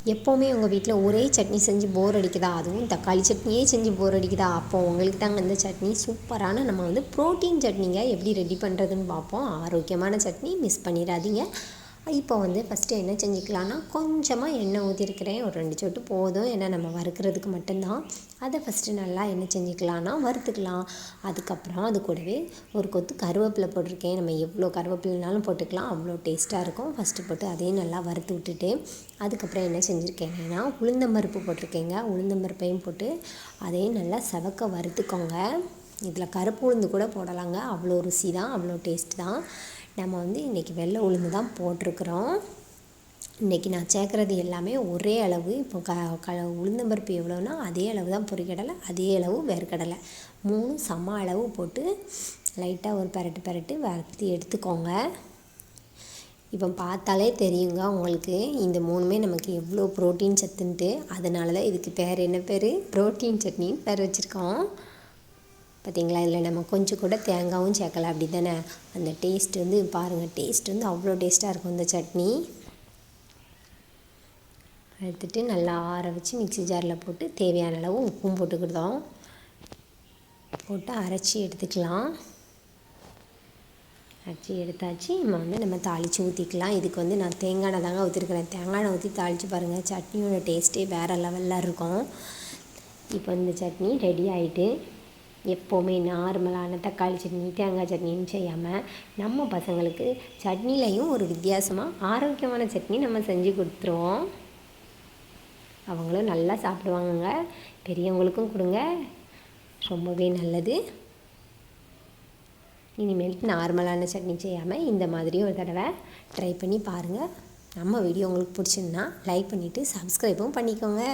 எப்போவுமே உங்கள் வீட்டில் ஒரே சட்னி செஞ்சு போர் அடிக்குதா, அதுவும் தக்காளி சட்னியே செஞ்சு போர் அடிக்குதா, அப்போது உங்களுக்கு தாங்க இந்த சட்னி சூப்பரான நம்ம புரோட்டீன் சட்னிங்க எப்படி ரெடி பண்ணுறதுன்னு பார்ப்போம். ஆரோக்கியமான சட்னி, மிஸ் பண்ணிடாதீங்க. இப்போ ஃபஸ்ட்டு என்ன செஞ்சுக்கலான்னா, கொஞ்சமாக எண்ணெய் ஊற்றிருக்கிறேன், ஒரு 2 சொட்டு போதும், ஏன்னா நம்ம வறுக்கிறதுக்கு மட்டும்தான். அதை ஃபஸ்ட்டு நல்லா என்ன செஞ்சுக்கலான்னா வறுத்துக்கலாம். அதுக்கப்புறம் அது கூடவே ஒரு கொத்து கருவேப்பிலை போட்டிருக்கேன். நம்ம எவ்வளோ கருவேப்பிலைனாலும் போட்டுக்கலாம், அவ்வளோ டேஸ்ட்டாக இருக்கும். ஃபஸ்ட்டு போட்டு அதையும் நல்லா வறுத்து விட்டுட்டு, அதுக்கப்புறம் என்ன செஞ்சுருக்கேன்னா உளுந்தம்பருப்பு போட்டிருக்கேங்க. உளுந்தம்பருப்பையும் போட்டு அதையும் நல்லா செவக்க வறுத்துக்கோங்க. இதில் கருப்பு உளுந்து கூட போடலாங்க, அவ்வளோ ருசி தான், அவ்வளோ டேஸ்ட் தான். நம்ம இன்றைக்கி வெள்ளை உளுந்து தான் போட்டிருக்குறோம். இன்றைக்கி நான் சேர்க்குறது எல்லாமே ஒரே அளவு. இப்போ உளுந்தம்பருப்பு எவ்வளோன்னா அதே அளவு தான் பொரிக்கடலை, அதே அளவு வேர்க்கடலை, 3 சம அளவு போட்டு லைட்டாக ஒரு பெரட்டு வறுத்து எடுத்துக்கோங்க. இப்போ பார்த்தாலே தெரியுங்க உங்களுக்கு, இந்த 3மே நமக்கு எவ்வளோ ப்ரோட்டீன் சத்துன்ட்டு. அதனால தான் இதுக்கு பேர் என்ன பேர், ப்ரோட்டீன் சட்னின்னு பேர் வச்சுருக்கோம். பார்த்திங்களா, இதில் நம்ம கொஞ்சம் கூட தேங்காயும் சேர்க்கலை, அப்படி தானே. அந்த டேஸ்ட் பாருங்கள், டேஸ்ட் அவ்வளோ டேஸ்ட்டாக இருக்கும் இந்த சட்னி. எடுத்துகிட்டு நல்லா ஆற வச்சு மிக்ஸி ஜாரில் போட்டு தேவையான அளவு உப்பும் போட்டுக்கிட்டோம், போட்டு அரைச்சி எடுத்துக்கலாம். அரைச்சி எடுத்தாச்சு. நம்ம தாளித்து ஊற்றிக்கலாம். இதுக்கு நான் தேங்காய் எண்ணெய் தாங்க ஊற்றிருக்கிறேன். தேங்காய் எண்ணெய் ஊற்றி தாளித்து பாருங்கள், சட்னியோட டேஸ்ட்டே வேறு லெவலில் இருக்கும். இப்போ இந்த சட்னி ரெடி ஆகிட்டு, எப்போவுமே நார்மலான தக்காளி சட்னி, தேங்காய் சட்னின்னு செய்யாமல் நம்ம பசங்களுக்கு சட்னிலையும் ஒரு வித்தியாசமாக ஆரோக்கியமான சட்னி நம்ம செஞ்சு கொடுத்துருவோம். அவங்களும் நல்லா சாப்பிடுவாங்கங்க. பெரியவங்களுக்கும் கொடுங்க, ரொம்பவே நல்லது. இனிமேல் நார்மலான சட்னி செய்யாமல் இந்த மாதிரி ஒரு தடவை ட்ரை பண்ணி பாருங்கள். நம்ம வீடியோ உங்களுக்கு பிடிச்சிருந்தா லைக் பண்ணிவிட்டு சப்ஸ்கிரைபும் பண்ணிக்கோங்க.